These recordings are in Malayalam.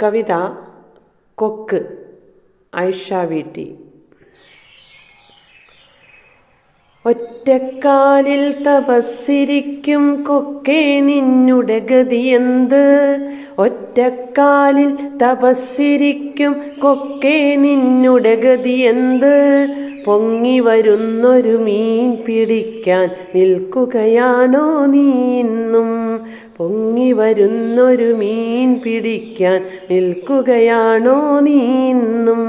കവിത കൊക്ക്, ആയിഷ വീട്ടി. ഒറ്റക്കാലിൽ തപസ്സിരിക്കും കൊക്കേ നിന്നുടെ ഗതിയെന്ത്? ഒറ്റക്കാലിൽ തപസ്സിരിക്കും കൊക്കേ നിന്നുടെ ഗതിയെന്ത്? പൊങ്ങി വരുന്നൊരു മീൻ പിടിക്കാൻ നിൽക്കുകയാണോ നീ ഇന്നും? പൊങ്ങി വരുന്നൊരു മീൻ പിടിക്കാൻ നിൽക്കുകയാണോ നീ ഇന്നും?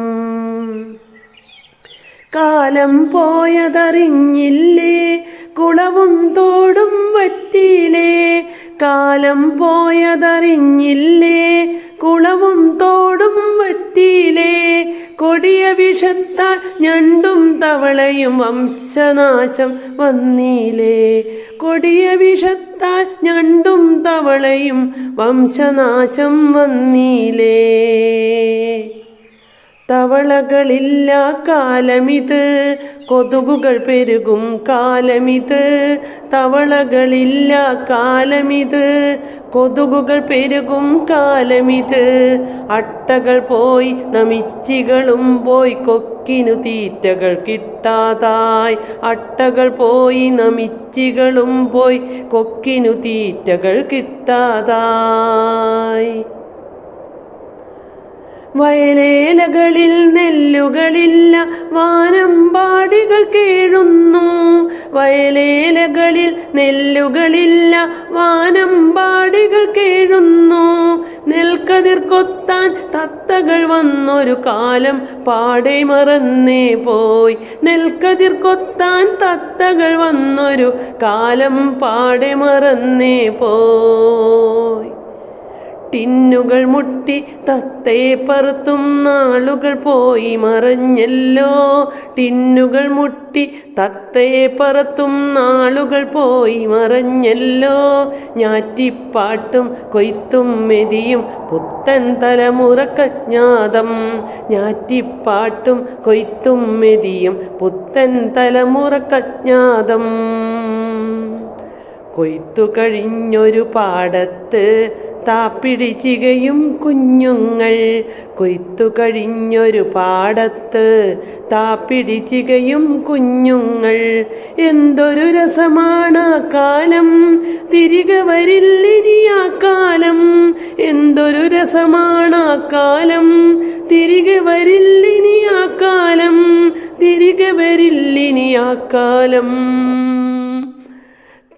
കാലം പോയതറിഞ്ഞില്ലേ, കുളവും തോടും വറ്റിയില്ലേ? കാലം പോയതറിഞ്ഞില്ലേ, കുളവും തോടും വറ്റിയില്ലേ? കൊടിയ വിഷത്താൽ ഞണ്ടും തവളയും വംശനാശം വന്നില്ലേ? കൊടിയ വിഷത്താൽ ഞണ്ടും തവളയും വംശനാശം വന്നില്ലേ? തവളകളില്ല കാലമിത്, കൊതുകുകൾ പെരുകും കാലമിത്. തവളകളില്ല കാലമിത്, കൊതുകുകൾ പെരുകും കാലമിത്. അട്ടകൾ പോയി നമിച്ചികളും പോയി, കൊക്കിനു തീറ്റകൾ കിട്ടാതായി. അട്ടകൾ പോയി നമിച്ചികളും പോയി, കൊക്കിനു തീറ്റകൾ കിട്ടാതായി. വയലേലകളിൽ നെല്ലുകളില്ല, വാനമ്പാടികൾ കേഴുന്നു. വയലേലകളിൽ നെല്ലുകളില്ല, വാനമ്പാടികൾ കേഴുന്നു. നെൽക്കതിർ കൊത്താൻ തത്തകൾ വന്നൊരു കാലം പാടെ മറന്നേ പോയി. നെൽക്കതിർ കൊത്താൻ തത്തകൾ വന്നൊരു കാലം പാടെ മറന്നേ പോയി. ടിന്നുകൾ മുട്ടി തത്തയെ പറത്തും നാളുകൾ പോയി മറഞ്ഞല്ലോ. ടിന്നുകൾ മുട്ടി തത്തയെ പറത്തും നാളുകൾ പോയി മറഞ്ഞല്ലോ. ഞാറ്റിപ്പാട്ടും കൊയ്ത്തും മെതിയും പുത്തൻ തലമുറക്കജ്ഞാതം. ഞാറ്റിപ്പാട്ടും കൊയ്ത്തും മെതിയും പുത്തൻ തലമുറക്കജ്ഞാതം. കൊയ്ത്തു കഴിഞ്ഞൊരു പാടത്ത് താപ്പിടിച്ചികയും കുഞ്ഞുങ്ങൾ. കൊയ്ത്തു കഴിഞ്ഞൊരു പാടത്ത് താപ്പിടിച്ചികയും കുഞ്ഞുങ്ങൾ. എന്തൊരു രസമാണ് ആ കാലം, തിരികെ വരില്ലിനി ആ കാലം. എന്തൊരു രസമാണ് ആ കാലം, തിരികെ വരില്ലിനി ആ കാലം. തിരികെ വരില്ലിനി ആ കാലം,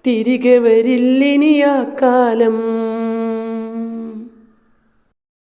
തിരികെ വരില്ലിനി ആ കാലം.